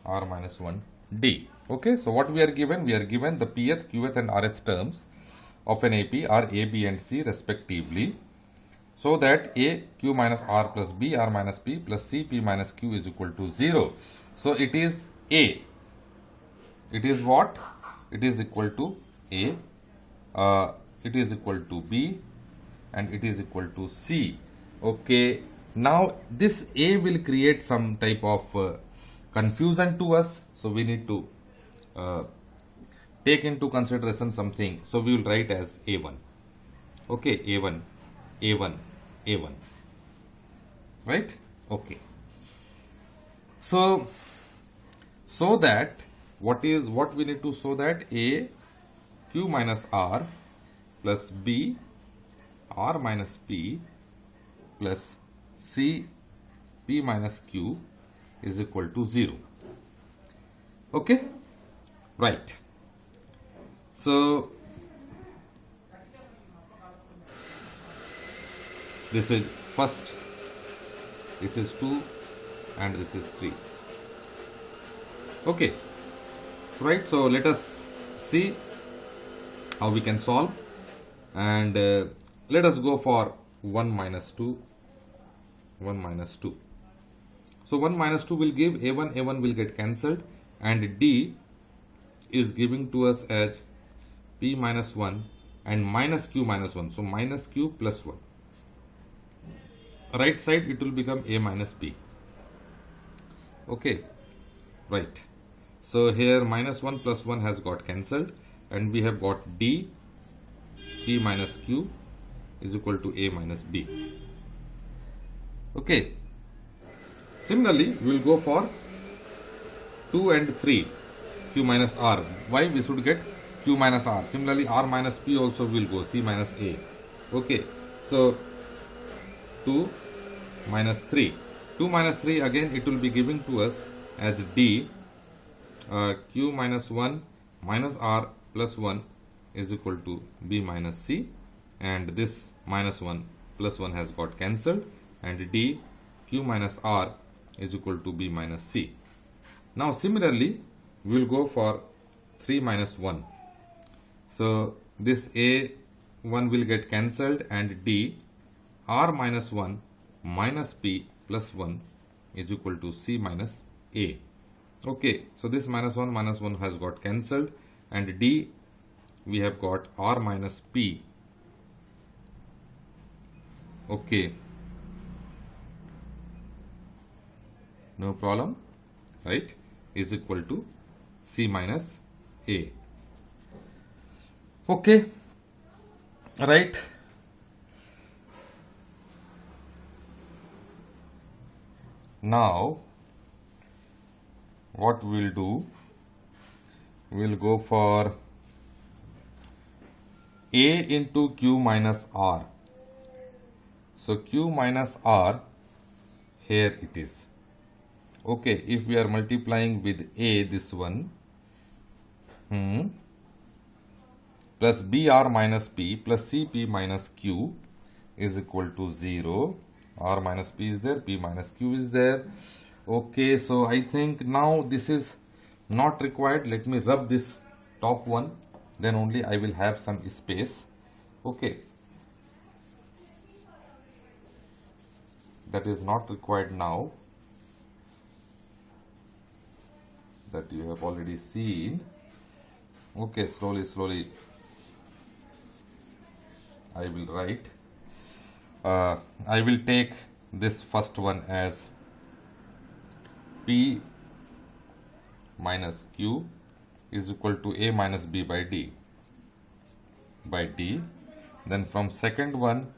Speaker 1: R minus 1 D. Okay, so what we are given? We are given the pth, qth and rth terms of an AP are A, B and C respectively, so that A, Q minus R plus B, R minus P plus C, P minus Q is equal to 0. So it is A. It is what? It is equal to A. It is equal to B and it is equal to C. Okay. Now this A will create some type of confusion to us. So we need to take into consideration something. So we will write as A1. Okay, A1, A1, A1. Right? Okay. So that what we need to show that A Q minus R plus B R minus P plus C P minus Q is equal to 0. Okay? Right. So this is first, this is 2 and this is 3. Okay, right. So let us see how we can solve, and let us go for 1 minus 2, 1 minus 2. So 1 minus 2 will give A1, A1 will get cancelled, and D is giving to us as P minus 1 and minus Q minus 1. So minus Q plus 1. Right side it will become A minus B. Okay, right. So here minus 1 plus 1 has got cancelled and we have got D P minus Q is equal to A minus B. Okay. Similarly, we will go for 2 and 3 Q minus R. Why? We should get Q minus R. Similarly, R minus P also will go C minus A. Okay. So 2 minus 3. 2 minus 3 again it will be giving to us as D Q minus 1 minus R plus 1 is equal to B minus C, and this minus 1 plus 1 has got cancelled, and D Q minus R is equal to B minus C. Now similarly we will go for 3 minus 1. So this A1 will get cancelled and D R minus 1 minus P plus 1 is equal to C minus A. Okay, so this minus 1 has got cancelled, and D we have got R minus P. Okay, no problem, right, is equal to C minus A. Okay, right. Now what we'll do, we'll go for A into Q minus R. So Q minus R, here it is. Okay, if we are multiplying with A, this one, plus BR minus P plus CP minus Q is equal to 0. R minus P is there, P minus Q is there. Okay, so I think now this is not required. Let me rub this top one, then only I will have some space. Okay, that is not required now, that you have already seen. Okay, slowly I will write. I will take this first one as P minus Q is equal to A minus B by D. Then from second one,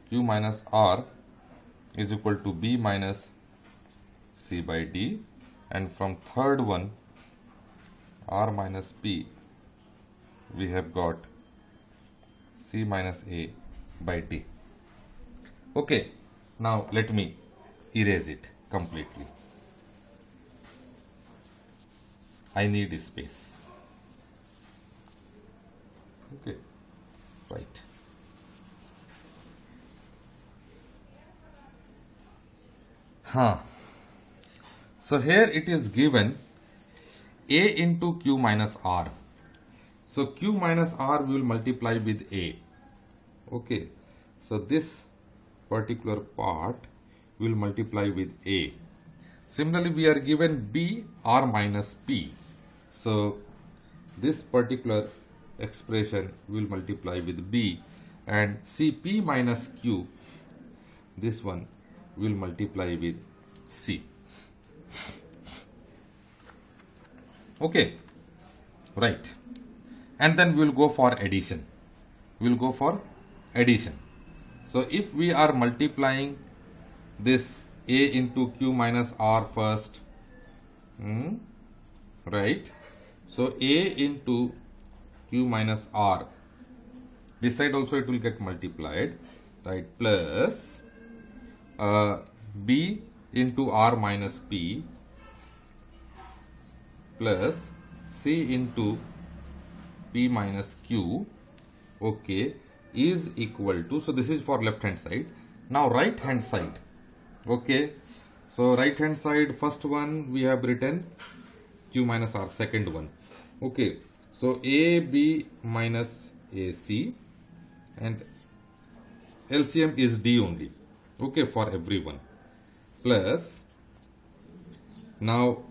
Speaker 1: Q minus R is equal to B minus C by D. And from third one, R minus P, we have got C minus A by D. Okay, now let me erase it completely. I need space. Okay, right. So here it is given A into Q minus R. So Q minus R we will multiply with A. Okay, so this particular part will multiply with A. Similarly, we are given B R minus P. So this particular expression will multiply with B, and CP minus Q, this one will multiply with C. Okay, right. And then we will go for addition. We will go for addition. So if we are multiplying this A into Q minus R first, right? So A into Q minus R, this side also it will get multiplied, right? Plus B into R minus P plus C into P minus Q, okay, is equal to, so this is for left hand side. Now right hand side, okay, so right hand side, first one we have written Q minus R, second one, okay, so AB minus AC, and LCM is D only, okay, for everyone, plus now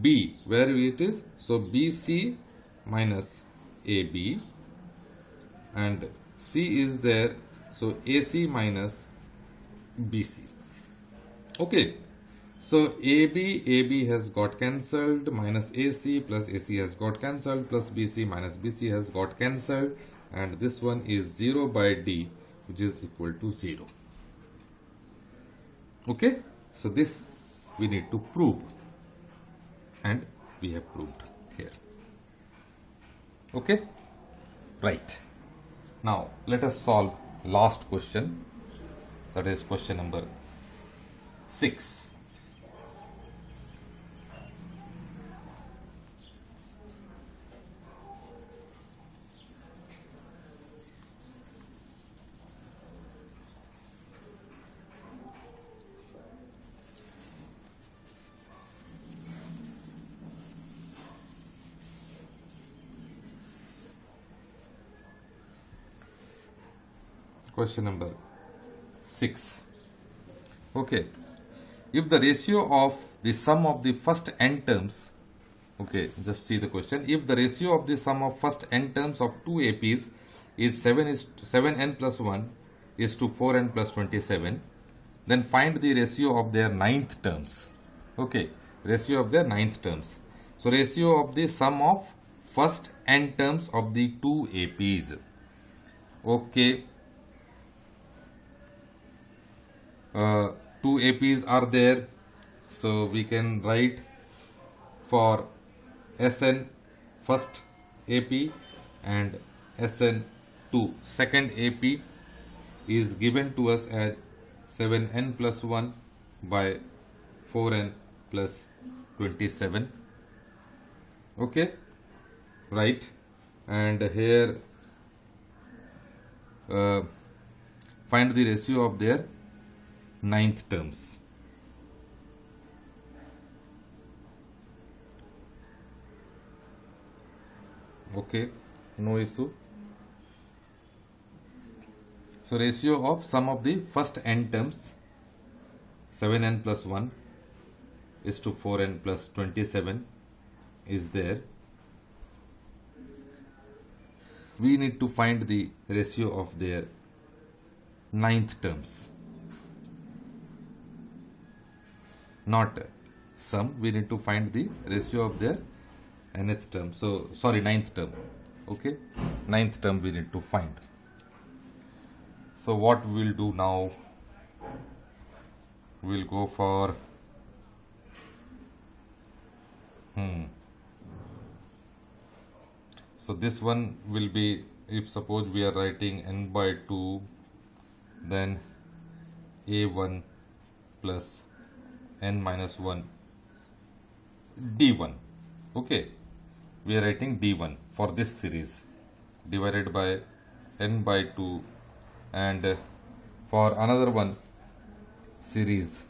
Speaker 1: B, where it is, so BC minus AB, and C is there, so AC minus BC. Okay, so AB has got cancelled, minus AC plus AC has got cancelled, plus BC minus BC has got cancelled, and this one is 0 by D, which is equal to 0. Okay, so this we need to prove, and we have proved here. Okay, right. Now let us solve last question, that is question number 6. Question number 6. Okay, if the ratio of the sum of the first n terms, okay, just see the question. If the ratio of the sum of first n terms of two APs is 7n plus 1 is to 4n plus 27, then find the ratio of their ninth terms. Okay, ratio of their ninth terms. So ratio of the sum of first n terms of the two APs. Okay, two APs are there, so we can write for Sn first AP and Sn2 second AP is given to us as 7n plus 1 by 4n plus 27. Okay, right, and here find the ratio of their ninth terms. Okay, no issue. So ratio of sum of the first n terms, 7n plus 1 is to 4n plus 27 is there. We need to find the ratio of their ninth terms. Not sum, we need to find the ratio of their nth term. So, sorry, ninth term. Okay, ninth term we need to find. So, what we will do now? We will go for So, this one will be, if suppose we are writing n by 2, then a1 plus n minus 1 d1. Okay, we are writing d1 for this series divided by n by 2, and for another one series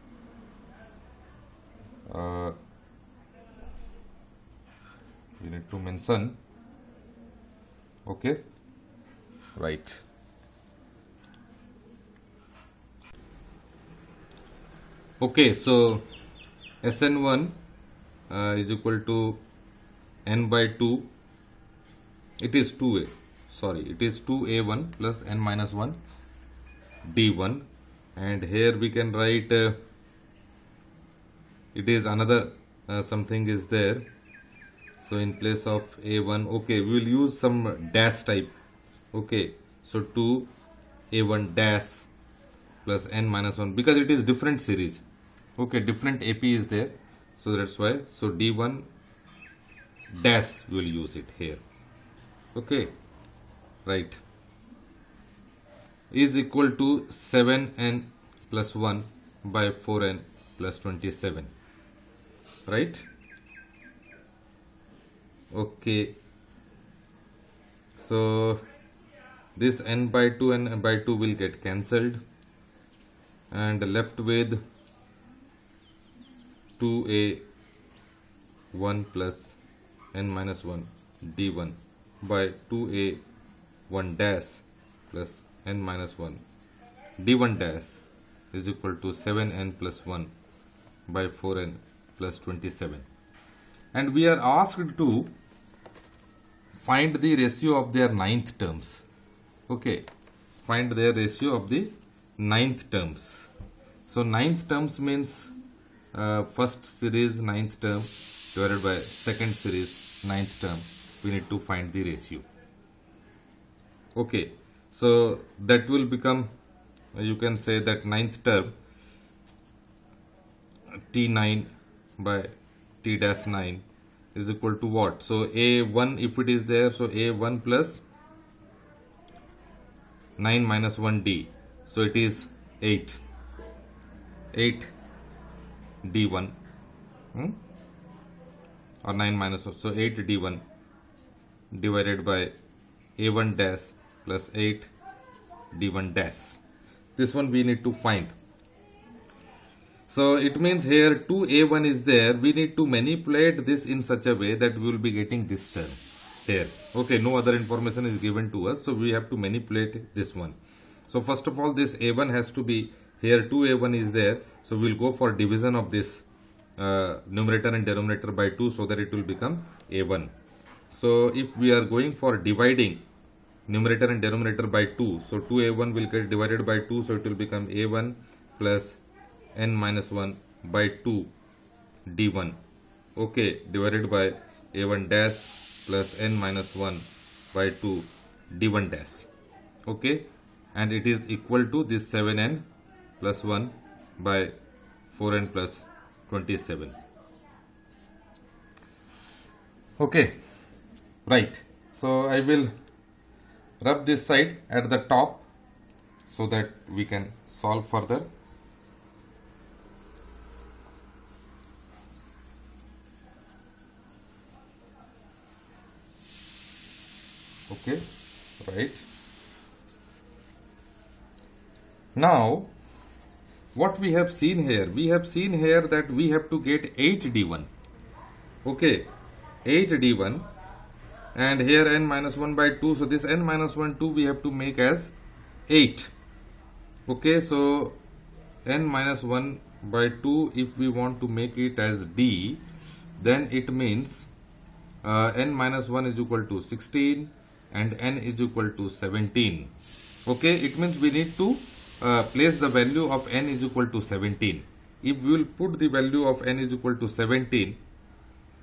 Speaker 1: we need to mention. Okay, right. Okay, so Sn1 is equal to n by 2. It is 2a. Sorry, it is 2a1 plus n minus 1 d1, and here we can write it is another something is there. So in place of a1, okay, we will use some dash type. Okay, so 2a1 dash plus n minus 1, because it is different series. Okay, different AP is there, so that's why. So d1 dash we will use it here. Okay, right, is equal to 7n plus 1 by 4n plus 27, right? Okay, so this n by 2 and n by 2 will get cancelled, and left with 2a1 plus n minus 1 d1 by 2a1 dash plus n minus 1 d1 dash is equal to 7n plus 1 by 4n plus 27. And we are asked to find the ratio of their ninth terms. Okay, find their ratio of the ninth terms. So ninth terms means first series ninth term divided by second series ninth term. We need to find the ratio. Okay, so that will become, you can say that ninth term T9 by T dash 9 is equal to what? So A1, if it is there, so A1 plus 9 minus 1D, so it is 8 D1 or 9 minus 1, so 8 D1 divided by A1 dash plus 8 D1 dash. This one we need to find. So it means here 2a1 is there. We need to manipulate this in such a way that we will be getting this term here. Okay, no other information is given to us, so we have to manipulate this one. So first of all, this a1 has to be here. 2a1 is there, so we will go for division of this numerator and denominator by 2 so that it will become a1. So if we are going for dividing numerator and denominator by 2, so 2a1 will get divided by 2, so it will become a1 plus n minus 1 by 2 d1, okay, divided by a1 dash plus n minus 1 by 2 d1 dash, okay, and it is equal to this 7n plus 1 by 4n plus 27. Okay, right. So I will rub this side at the top so that we can solve further. Okay, right. Now what we have seen here, that we have to get 8d1, okay, 8d1, and here n minus 1 by 2, so this n minus 1 2 we have to make as 8, okay, so n minus 1 by 2, if we want to make it as d, then it means n minus 1 is equal to 16 and n is equal to 17, okay, it means we need to place the value of n is equal to 17. If we will put the value of n is equal to 17,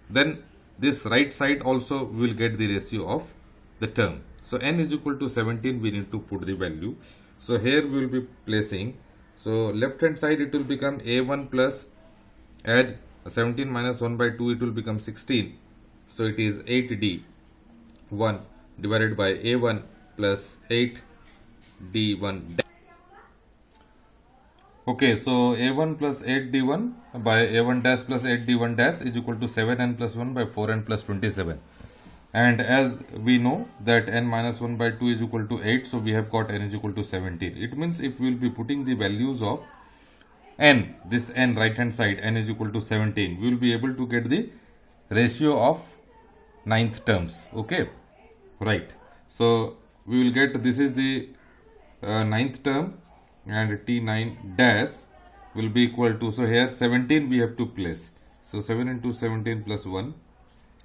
Speaker 1: then this right side also will get the ratio of the term. So n is equal to 17, we need to put the value. So here we will be placing, so left hand side it will become a1 plus, add 17 minus 1 by 2, it will become 16. So it is 8d1 divided by a1 plus 8d1. Okay, so a1 plus 8d1 by a1 dash plus 8d1 dash is equal to 7n plus 1 by 4n plus 27. And as we know that n minus 1 by 2 is equal to 8, so we have got n is equal to 17. It means if we will be putting the values of n, this n right hand side, n is equal to 17, we will be able to get the ratio of ninth terms, okay, right. So we will get, this is the ninth term, and t9 dash will be equal to, so here 17 we have to place, so 7 into 17 plus 1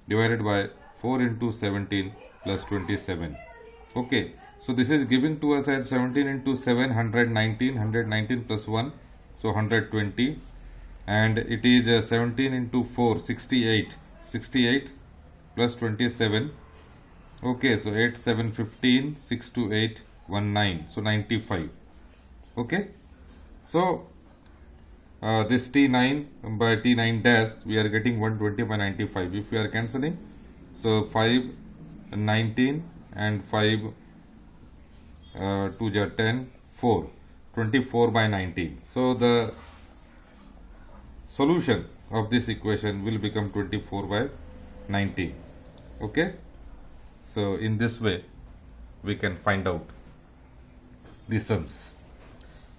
Speaker 1: divided by 4 into 17 plus 27, okay, so this is giving to us as 17 into 7 119 plus 1, so 120, and it is 17 into 4 68 plus 27, okay, so 8 7 15 6 2 8 1 9, so 95. Okay, so this t9 by t9 dash we are getting 120 by 95. If we are cancelling, so 5 19 and 5 2 are 10 4 24 by 19. So the solution of this equation will become 24 by 19. Okay, so in this way we can find out the sums.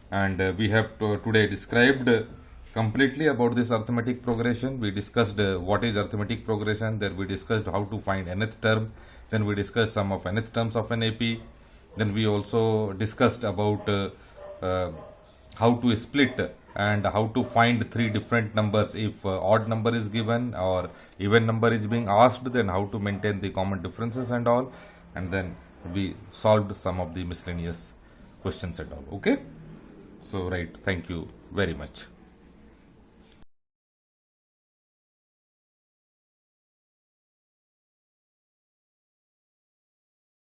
Speaker 1: And we have today described completely about this arithmetic progression. We discussed what is arithmetic progression, then we discussed how to find nth term, then we discussed some of nth terms of an AP, then we also discussed about how to split and how to find three different numbers. If odd number is given or even number is being asked, then how to maintain the common differences and all, and then we solved some of the miscellaneous questions and all. Okay. So, right, thank you very much.